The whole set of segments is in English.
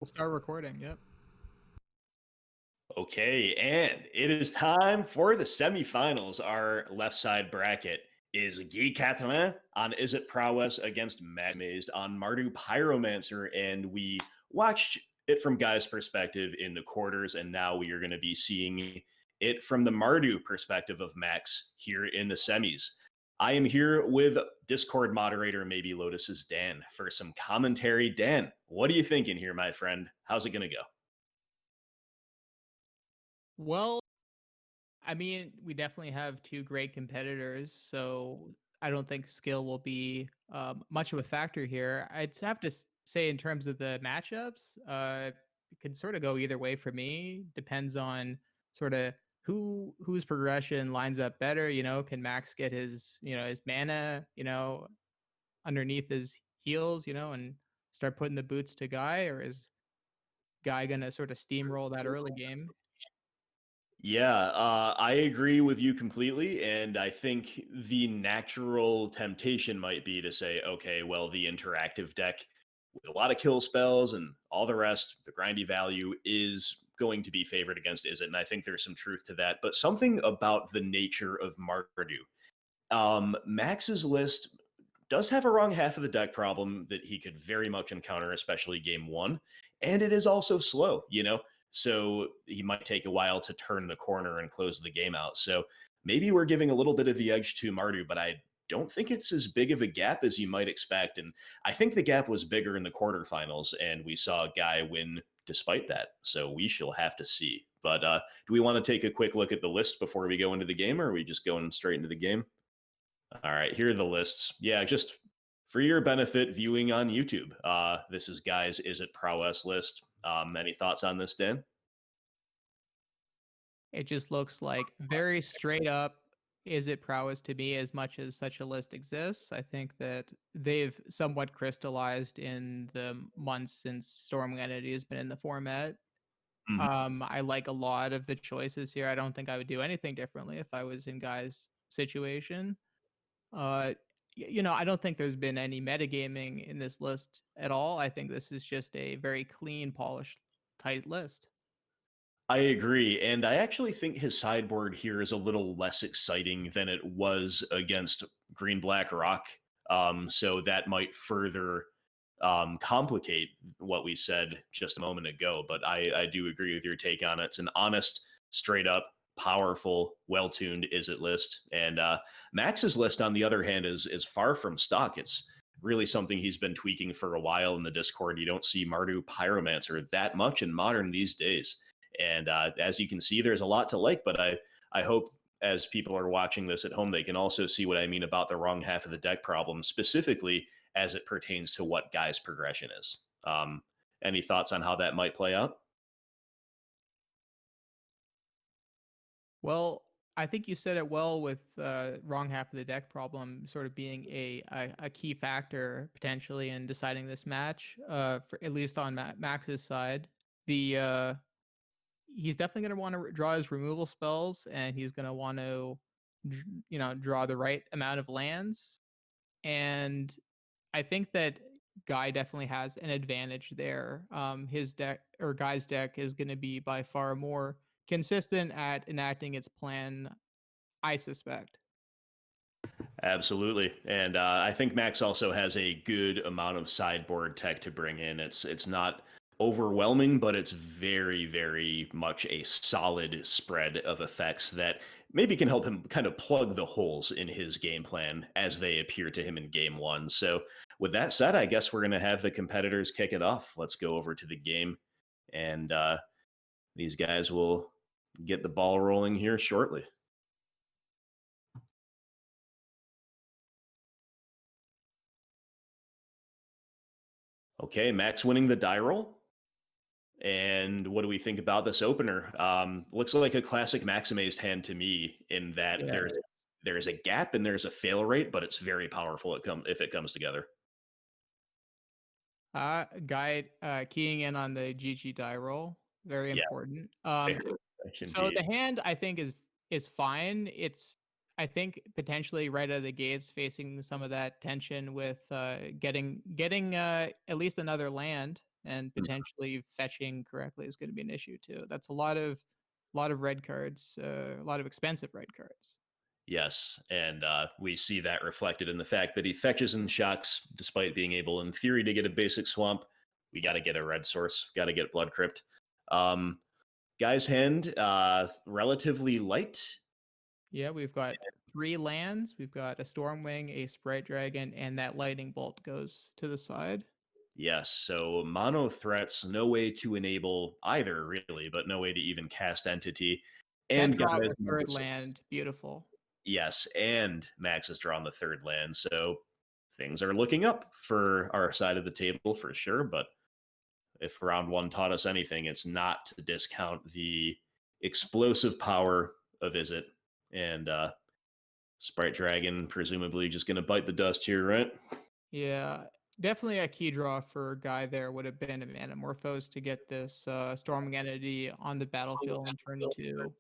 We'll start recording. Yep. Okay, and it is time for the semifinals. Our left side bracket is Guy Catalin on Izzet Prowess against Max Mazed on Mardu Pyromancer, and we watched it from Guy's perspective in the quarters, and now we are going to be seeing it from the Mardu perspective of Max here in the semis. I am here with Discord moderator, maybe Lotus's Dan, for some commentary. Dan, what are you thinking here, my friend? How's it going to go? Well, I mean, we definitely have two great competitors, so I don't think skill will be much of a factor here. I'd have to say, in terms of the matchups, it could sort of go either way for me. Depends on sort of whose progression lines up better. Can Max get his mana, underneath his heels, and start putting the boots to Guy, or is Guy gonna sort of steamroll that early game? Yeah, I agree with you completely. And I think the natural temptation might be to say, okay, well, the interactive deck with a lot of kill spells and all the rest, the grindy value is going to be favored against Izzet. And I think there's some truth to that. But something about the nature of Mardu. Max's list does have a wrong half of the deck problem that he could very much encounter, especially game one. And it is also slow, so he might take a while to turn the corner and close the game out. So maybe we're giving a little bit of the edge to Mardu, but I don't think it's as big of a gap as you might expect. And I think the gap was bigger in the quarterfinals, and we saw a guy win despite that. So we shall have to see. But do we want to take a quick look at the list before we go into the game, or are we just going straight into the game? All right, here are the lists. Yeah, just for your benefit viewing on YouTube. This is Guy's Izzet Prowess list. Any thoughts on this, Dan? It just looks like very straight up Izzet Prowess to me, as much as such a list exists. I think that they've somewhat crystallized in the months since Stormwing Entity has been in the format. I like a lot of the choices here. I don't think I would do anything differently if I was in Guy's situation. I don't think there's been any metagaming in this list at all. I think this is just a very clean, polished, tight list. I agree. And I actually think his sideboard here is a little less exciting than it was against Green Black Rock. So that might further complicate what we said just a moment ago. But I do agree with your take on it. It's an honest, straight up, powerful, well tuned Izzet list. And Max's list, on the other hand, is far from stock. It's really something he's been tweaking for a while in the Discord. You don't see Mardu Pyromancer that much in Modern these days. And as you can see, there's a lot to like, but I hope as people are watching this at home, they can also see what I mean about the wrong half of the deck problem, specifically as it pertains to what Guy's progression is. Any thoughts on how that might play out? Well, I think you said it well, with wrong half of the deck problem sort of being a key factor potentially in deciding this match, for at least on Max's side. He's definitely going to want to draw his removal spells, and he's going to want to, draw the right amount of lands. And I think that Guy definitely has an advantage there. His deck, or Guy's deck, is going to be by far more consistent at enacting its plan, I suspect. Absolutely. And I think Max also has a good amount of sideboard tech to bring in. It's not overwhelming, but it's very, very much a solid spread of effects that maybe can help him kind of plug the holes in his game plan as they appear to him in game one. So with that said, I guess we're going to have the competitors kick it off. Let's go over to the game, and these guys will get the ball rolling here shortly. Okay, Max winning the die roll. And what do we think about this opener? Looks like a classic Maximized hand to me, in that there's a gap and there's a fail rate, but it's very powerful if it comes together. Guy keying in on the GG die roll, very important. So the hand, I think, is fine. It's, I think, potentially right out of the gates facing some of that tension with getting at least another land. and potentially fetching correctly is going to be an issue too. That's a lot of red cards, a lot of expensive red cards. Yes, and we see that reflected in the fact that he fetches and shocks, despite being able, in theory, to get a basic swamp. We got to get a red source, got to get Blood Crypt. Guy's hand, relatively light. Yeah, we've got 3 lands. We've got a Stormwing, a Sprite Dragon, and that Lightning Bolt goes to the side. Yes, so mono threats, no way to enable either, really, but no way to even cast Entity. That And draw of guys, a number 3rd six. land, beautiful. Yes, and Max has drawn the 3rd land, so things are looking up for our side of the table for sure. But if round 1 taught us anything, it's not to discount the explosive power of Izzet. And Sprite Dragon, presumably just going to bite the dust here, right? Yeah, definitely a key draw for Guy there would have been a Manamorphose to get this Storming Entity on the battlefield on turn 2.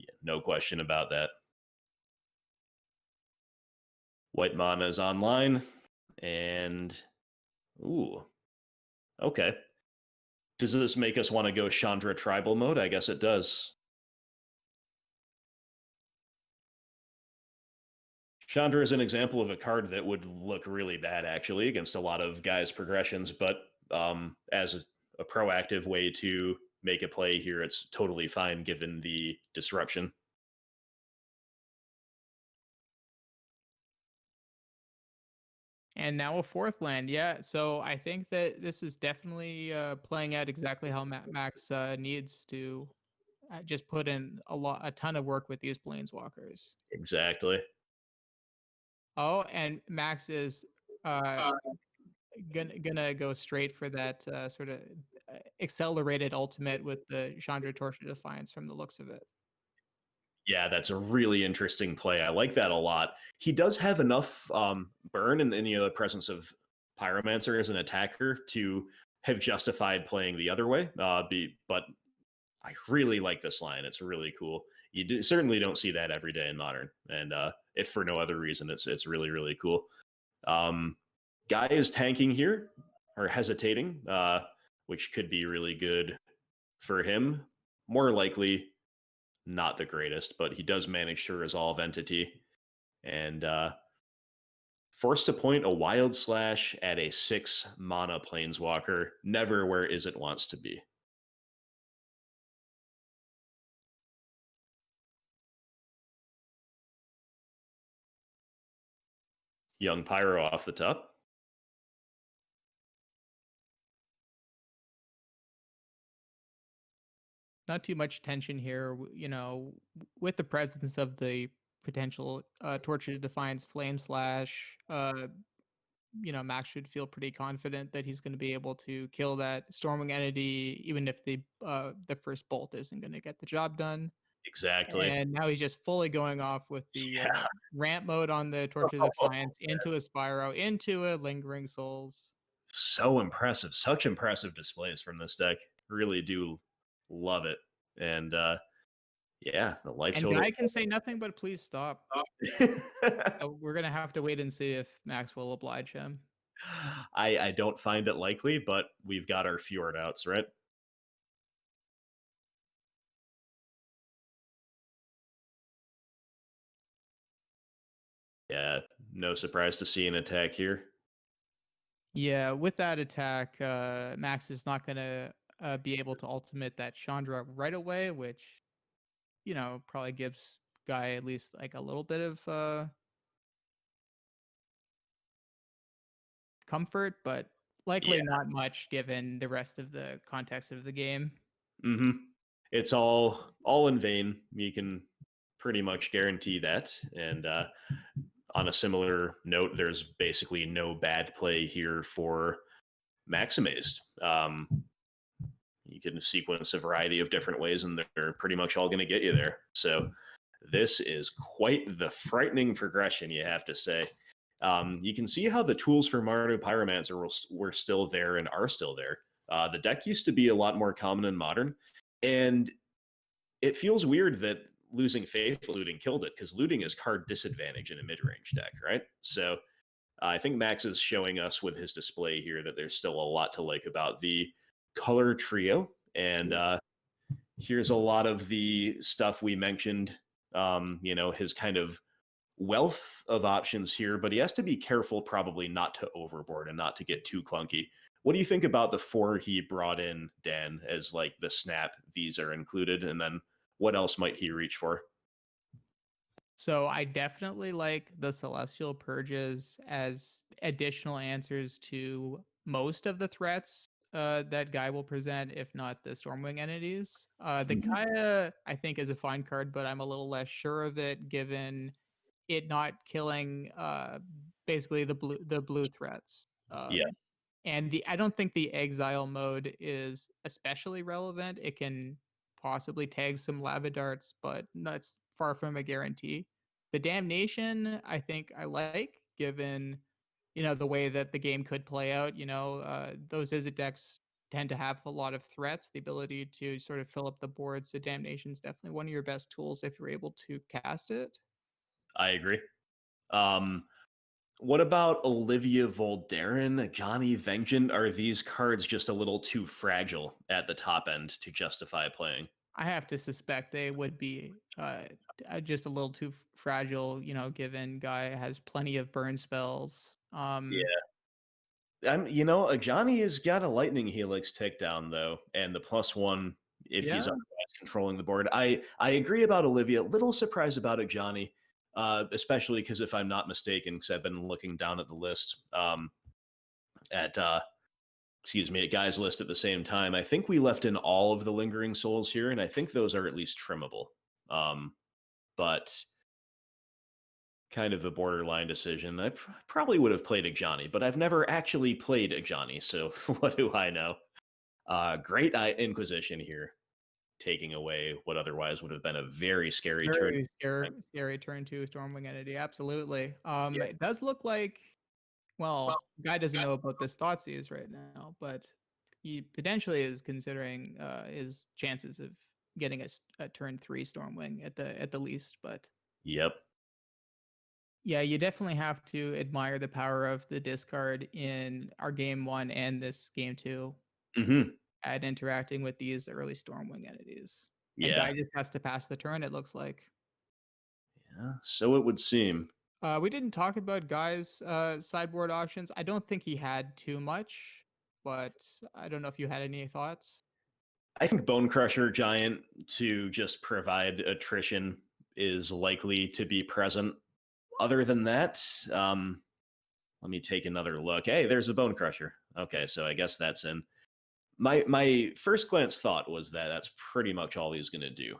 Yeah, no question about that. White mana is online, and ooh, okay. Does this make us want to go Chandra tribal mode? I guess it does. Chandra is an example of a card that would look really bad, actually, against a lot of guys' progressions, but as a proactive way to make a play here, it's totally fine given the disruption. And now a 4th land, yeah. So I think that this is definitely playing out exactly how Max needs to just put in a ton of work with these planeswalkers. Exactly. Oh, and Max is uh, gonna go straight for that sort of accelerated ultimate with the Chandra Torch of Defiance from the looks of it. Yeah, that's a really interesting play. I like that a lot. He does have enough burn in the presence of Pyromancer as an attacker to have justified playing the other way. But I really like this line. It's really cool. Certainly don't see that every day in Modern, and if for no other reason, it's really really cool. Guy is tanking here or hesitating, which could be really good for him. More likely, not the greatest, but he does manage to resolve Entity and forced to point a Wild Slash at a 6 mana Planeswalker, never where Izzet wants to be. Young Pyro off the top. Not too much tension here, with the presence of the potential Torch of Defiance Flame Slash. Max should feel pretty confident that he's going to be able to kill that Storming Entity, even if the first bolt isn't going to get the job done. Exactly. And now he's just fully going off with the Yeah. ramp mode on the Torch of Defiance into a Spyro, into a Lingering Souls. So impressive. Such impressive displays from this deck. Really do love it. And yeah, the life And total. Guy can say nothing but please stop. We're going to have to wait and see if Max will oblige him. I don't find it likely, but we've got our Fjord outs, right? Yeah, no surprise to see an attack here. Yeah, with that attack, Max is not going to be able to ultimate that Chandra right away, which, probably gives Guy at least like a little bit of comfort, but likely not much given the rest of the context of the game. Mm-hmm. It's all in vain. You can pretty much guarantee that. And on a similar note, there's basically no bad play here for Maximized. You can sequence a variety of different ways, and they're pretty much all going to get you there. So this is quite the frightening progression, you have to say. You can see how the tools for Mardu Pyromancer were still there and are still there. The deck used to be a lot more common in Modern, and it feels weird that losing Faith looting killed it, because looting is card disadvantage in a mid-range deck, right? So I think Max is showing us with his display here that there's still a lot to like about the color trio, and here's a lot of the stuff we mentioned. His kind of wealth of options here, but he has to be careful probably not to overboard and not to get too clunky. What do you think about the 4 he brought in, Dan, as like the snap? These are included, and then what else might he reach for? So I definitely like the Celestial Purges as additional answers to most of the threats that Guy will present, if not the Stormwing entities. The Kaya, I think, is a fine card, but I'm a little less sure of it given it not killing basically the blue threats. Yeah, And I don't think the exile mode is especially relevant. It can possibly tag some lava darts, but that's far from a guarantee. The damnation, I think I like, given the way that the game could play out. Those Izzet decks tend to have a lot of threats, the ability to sort of fill up the board. So damnation is definitely one of your best tools if you're able to cast it. I agree. What about Olivia Voldaren, Johnny Vengeance? Are these cards just a little too fragile at the top end to justify playing? I have to suspect they would be just a little too fragile, given Guy has plenty of burn spells. A Johnny has got a lightning helix takedown though, and the +1 if he's Yeah, otherwise controlling the board. I agree about Olivia. Little surprised about a Johnny, especially because if I'm not mistaken, because I've been looking down at the list, at at Guy's list at the same time. I think we left in all of the lingering souls here, and I think those are at least trimmable. But kind of a borderline decision. I probably would have played Ajani, but I've never actually played Ajani, so what do I know? Great Inquisition here, taking away what otherwise would have been a very scary turn. very scary turn to Stormwing Entity. Absolutely. Yeah. It does look like, well, Guy doesn't know about this Thoughtseize right now, but he potentially is considering his chances of getting a turn 3 Stormwing at the least, but. Yep. Yeah, you definitely have to admire the power of the discard in our game 1 and this game 2 Hmm. at interacting with these early Stormwing entities. And Yeah. Guy just has to pass the turn, it looks like. Yeah. So it would seem. We didn't talk about Guy's sideboard options. I don't think he had too much, but I don't know if you had any thoughts. I think Bone Crusher Giant to just provide attrition is likely to be present. Other than that, let me take another look. Hey, there's a Bone Crusher. Okay, so I guess that's in. My first glance thought was that that's pretty much all he's going to do.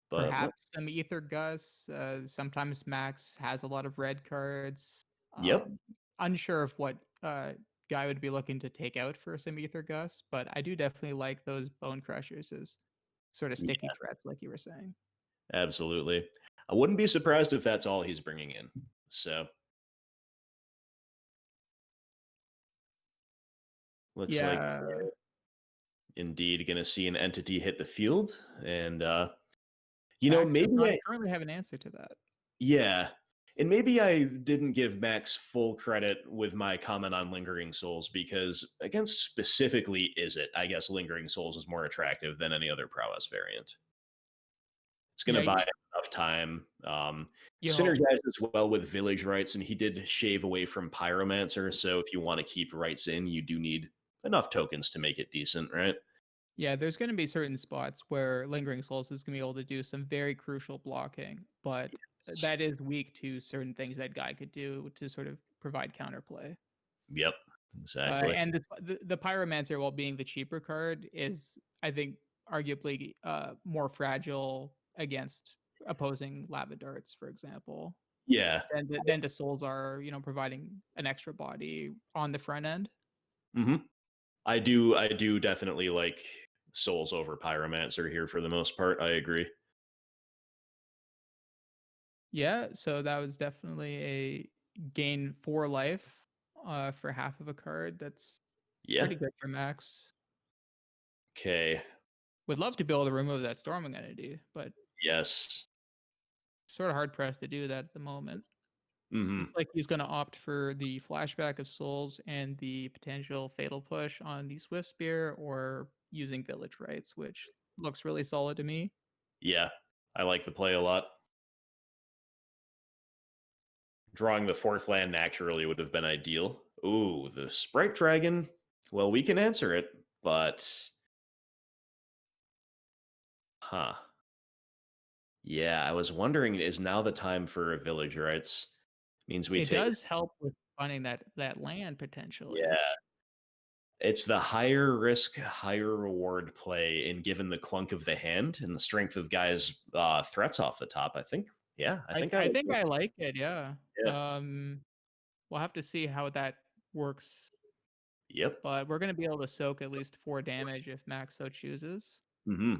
But Perhaps some Ether Gus. Sometimes Max has a lot of red cards. yep, Unsure of what Guy would be looking to take out for some Ether Gus, but I do definitely like those Bone Crushers as sort of sticky yeah, threats, like you were saying. absolutely. I wouldn't be surprised if that's all he's bringing in. So looks like Yeah, indeed going to see an entity hit the field, and Max does maybe not currently have an answer to that. yeah. And maybe I didn't give Max full credit with my comment on Lingering Souls because, against specifically Izzet, I guess Lingering Souls is more attractive than any other Prowess variant. It's going Yeah, to buy enough time. you hope. Synergizes well with Village Rights, and he did shave away from Pyromancer. So if you want to keep Rights in, you do need enough tokens to make it decent, right? Yeah, there's going to be certain spots where Lingering Souls is going to be able to do some very crucial blocking, but that is weak to certain things that Guy could do to sort of provide counterplay. Yep, exactly. And the Pyromancer, while being the cheaper card, is, I think, arguably more fragile against opposing lava darts, for example, Yeah. than the souls are, providing an extra body on the front end. Hmm. I do definitely like Souls over Pyromancer here for the most part. I agree. Yeah, so that was definitely a gain 4 life for half of a card. That's Yeah. pretty good for Max. Okay. Would love to be able to remove that storming entity, but Yes. sort of hard pressed to do that at the moment. Hmm. Looks like he's gonna opt for the flashback of souls and the potential fatal push on the Swift Spear or using village rights, which looks really solid to me. Yeah, I like the play a lot. Drawing the fourth land naturally would have been ideal. Ooh, the Sprite Dragon. Well, we can answer it, but huh. Yeah, I was wondering, is now the time for a village rights? Means we It take. does help with finding that land potentially. Yeah, it's the higher risk, higher reward play, and given the clunk of the hand and the strength of guys' threats off the top, I think. Yeah, I think I. I think I like it, yeah. Yeah. We'll have to see how that works, Yep. but we're gonna be able to soak at least 4 damage if Max so chooses. Hmm.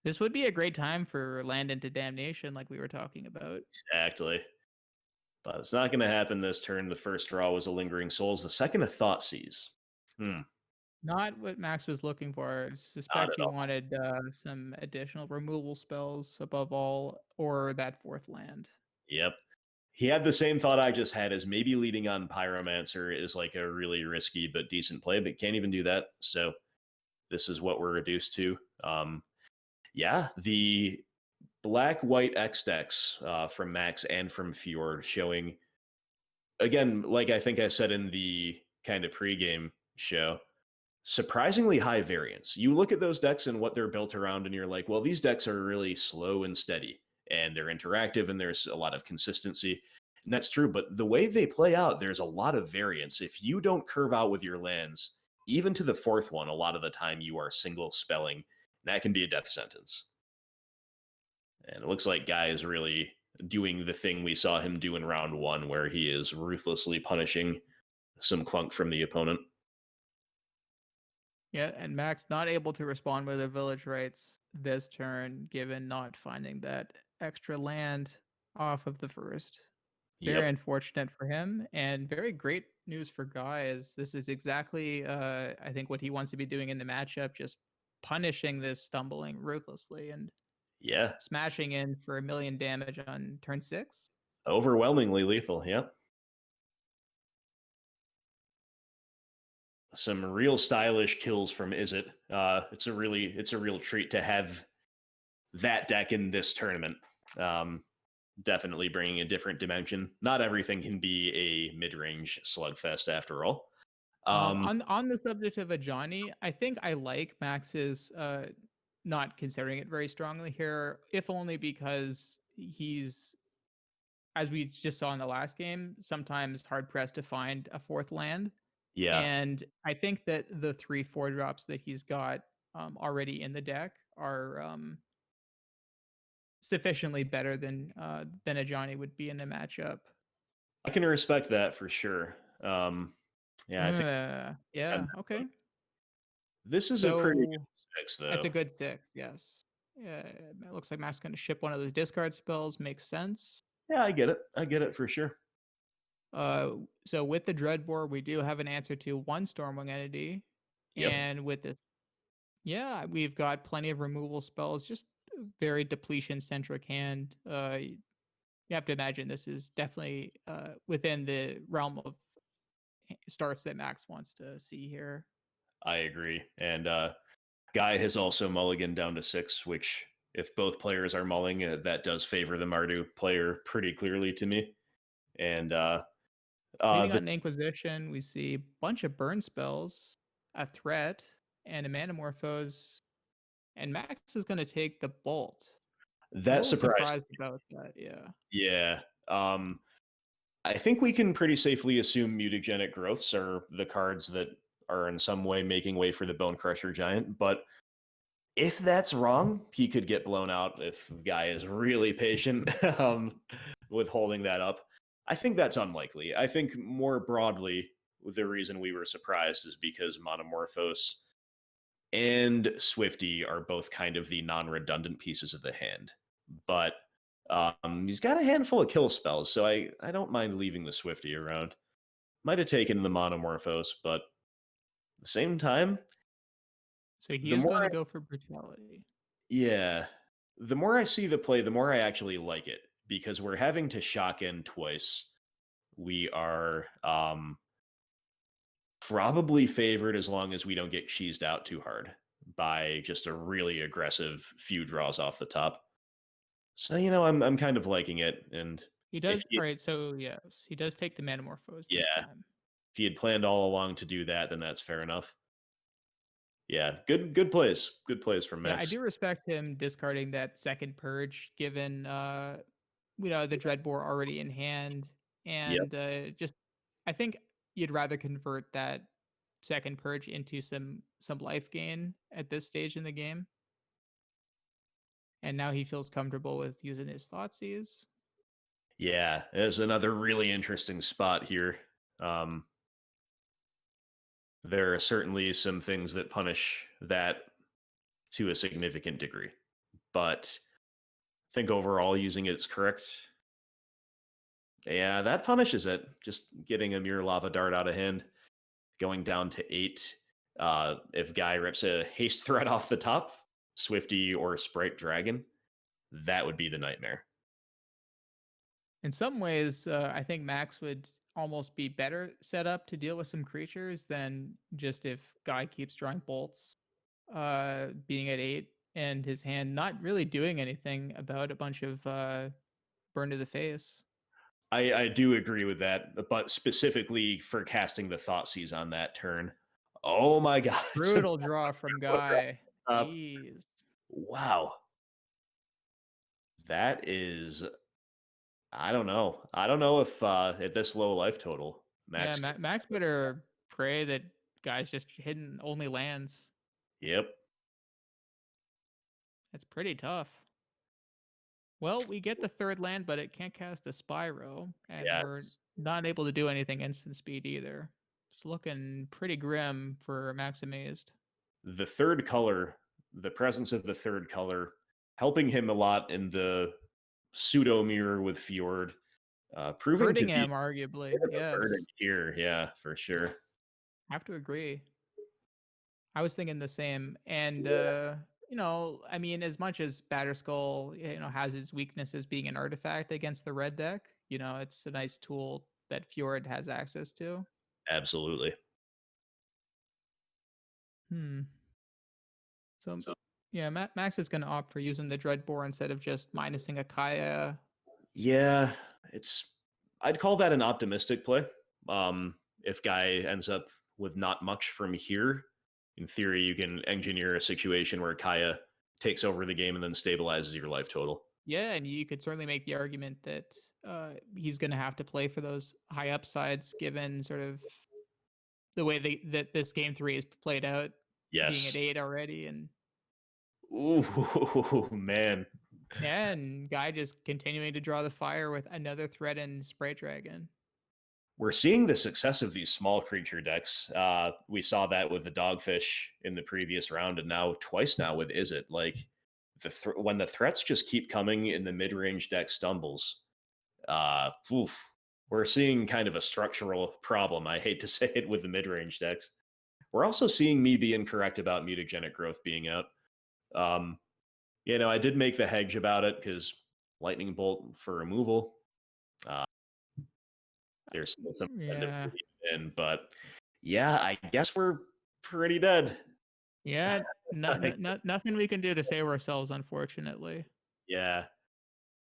This would be a great time for Land into Damnation like we were talking about. Exactly. But it's not going to happen this turn. The first draw was a Lingering Souls. The second, a Thought Seize. Not what Max was looking for. I Not suspect at he all. wanted, some additional removal spells above all, or that 4th land. Yep. He had the same thought I just had, as maybe leading on Pyromancer is like a really risky but decent play, but can't even do that. So this is what we're reduced to. Yeah, the black white X decks from Max and from Fjord showing, again, like I think I said in the kind of pregame show, surprisingly high variance. You look at those decks and what they're built around, and you're like, well, these decks are really slow and steady, and they're interactive, and there's a lot of consistency. And that's true. But the way they play out, there's a lot of variance. If you don't curve out with your lands, even to the fourth one, a lot of the time you are single spelling. And that can be a death sentence. And it looks like Guy is really doing the thing we saw him do in round one, where he is ruthlessly punishing some clunk from the opponent. Yeah, and Max not able to respond with a village rights this turn, given not finding that extra land off of the first. Very Yep. unfortunate for him, and very great news for Guy, as this is exactly, I think what he wants to be doing in the matchup, just punishing this stumbling ruthlessly and Yeah. smashing in for 1,000,000 damage on turn 6. Overwhelmingly lethal. Yep. Some real stylish kills from Izzet. It's a real treat to have that deck in this tournament. Definitely bringing a different dimension. Not everything can be a mid-range slugfest after all. On the subject of a Johnny, I think I like Max's not considering it very strongly here, if only because he's, as we just saw in the last game, sometimes hard pressed to find a 4th land. Yeah, And I think that the 3/4 drops that he's got already in the deck are sufficiently better than a Johnny would be in the matchup. I can respect that for sure. Yeah, I think Yeah, okay. this is a pretty good So six, that's though. a good 6, yes. Yeah, it looks like Matt's gonna ship one of those discard spells, makes sense. Yeah, I get it. I get it for sure. So with the Dreadbore, we do have an answer to 1 Stormwing entity, Yep, and with this, yeah, we've got plenty of removal spells, just very depletion-centric hand. You have to imagine this is definitely, within the realm of starts that Max wants to see here. I agree. And Guy has also mulliganed down to 6, which, if both players are mulling, that does favor the Mardu player pretty clearly to me. And Leading the, on Inquisition, we see a bunch of burn spells, a threat, and a Manamorphose, and Max is gonna take the Bolt. A that little surprised. surprised about that, yeah. Yeah. I think we can pretty safely assume mutagenic growths are the cards that are in some way making way for the Bone Crusher Giant. But if that's wrong, he could get blown out if Guy is really patient with holding that up. I think that's unlikely. I think more broadly, the reason we were surprised is because Monomorphose and Swifty are both kind of the non-redundant pieces of the hand. But he's got a handful of kill spells, so I don't mind leaving the Swifty around. Might have taken the Monomorphose, but at the same time, So he the is more gonna I, go for Brutality. yeah, the more I see the play, the more I actually like it. because we're having to shock in twice. We are probably favored as long as we don't get cheesed out too hard by just a really aggressive few draws off the top. So I'm kind of liking it, and He if does. he, All right. So yes, he does take the Manamorphose this yeah, time. if he had planned all along to do that, then that's fair enough. Yeah, good plays from Yeah, I Max. do respect him discarding that second purge, given the Dreadbore already in hand, Yep. and just I think you'd rather convert that second purge into some life gain at this stage in the game. And now he feels comfortable with using his Thoughtseize. Yeah, there's another really interesting spot here. There are certainly some things that punish that to a significant degree, but I think overall using it is correct. Yeah, that punishes it. Just getting a Mirror Lava Dart out of hand, going down to 8. If Guy rips a haste threat off the top, Swifty or Sprite Dragon, that would be the nightmare. In some ways, I think Max would almost be better set up to deal with some creatures than just if Guy keeps drawing bolts, being at 8, and his hand not really doing anything about a bunch of burn to the face. I do agree with that, but specifically for casting the Thoughtseize on that turn. Oh my god. Brutal draw from Guy. Jeez. Wow. That is I don't know. I don't know if at this low life total, Yeah, Max can. Max better pray that Guy's just hitting only lands. Yep. That's pretty tough. Well, we get the third land, but it can't cast a Spyro, and Yeah. we're not able to do anything instant speed either. It's looking pretty grim for Max Amazed. The third color, the presence of the third color, helping him a lot in the pseudo mirror with Fjord, proving to Hurting be him, a arguably. bit of a burden Yes, here. Yeah, for sure. have to agree. I was thinking the same. And, I mean, as much as Batterskull, has his weaknesses being an artifact against the red deck, it's a nice tool that Fjord has access to. Absolutely. Hmm. So, yeah, Max is going to opt for using the Dreadbore instead of just minusing a Kaya. Yeah, it's I'd call that an optimistic play. If Guy ends up with not much from here, in theory, you can engineer a situation where Kaya takes over the game and then stabilizes your life total. Yeah, and you could certainly make the argument that he's going to have to play for those high upsides given sort of the way that this game 3 is played out, being at Yes. 8 already, and Ooh, man. and Guy just continuing to draw the fire with another threatened Spray Dragon. We're seeing the success of these small creature decks. We saw that with the Dogfish in the previous round, and now twice now with Izzet. Like when the threats just keep coming in the mid-range deck stumbles, oof, we're seeing kind of a structural problem. I hate to say it with the mid-range decks. We're also seeing me be incorrect about mutagenic growth being out. I did make the hedge about it because lightning bolt for removal. Uh, there's still some incentive Yeah. to leave in, but yeah, I guess we're pretty dead. Yeah, nothing we can do to save ourselves, unfortunately. Yeah.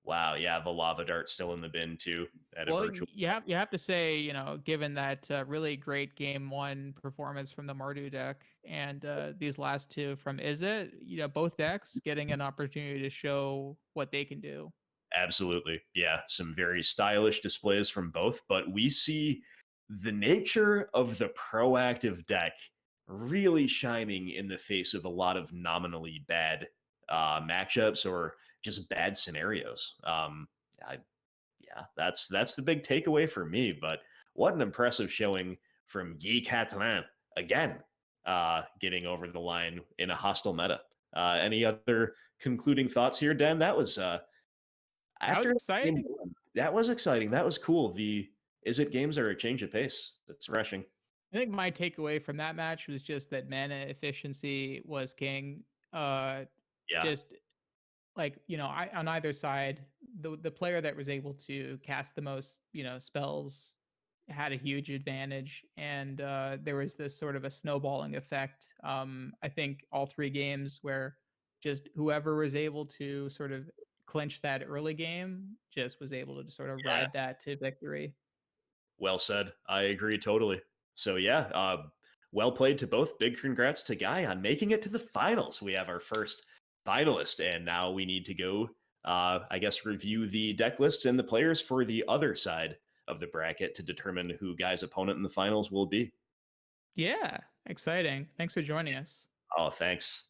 Wow. Yeah, the lava dart's still in the bin too at a Well, virtual. you have to say, given that really great game 1 performance from the Mardu deck and these last two from Izzet, both decks getting an opportunity to show what they can do. Absolutely. Yeah. Some very stylish displays from both, but we see the nature of the proactive deck really shining in the face of a lot of nominally bad matchups or just bad scenarios. I, yeah, that's the big takeaway for me. But what an impressive showing from Guy Catalan again, getting over the line in a hostile meta. Any other concluding thoughts here, Dan? That was That was after exciting. that was exciting. That was cool. The Is It games are a change of pace. It's refreshing. I think my takeaway from that match was just that mana efficiency was king. Yeah. Just like, on either side, the player that was able to cast the most, spells had a huge advantage, and there was this sort of a snowballing effect. I think all three games where just whoever was able to sort of clinch that early game just was able to sort of Yeah. ride that to victory. Well said. I agree totally. So yeah, well played to both. Big congrats to Guy on making it to the finals. We have our first finalist, and now we need to go, I guess, review the deck lists and the players for the other side of the bracket to determine who Guy's opponent in the finals will be. Yeah, exciting. Thanks for joining us. Oh, thanks.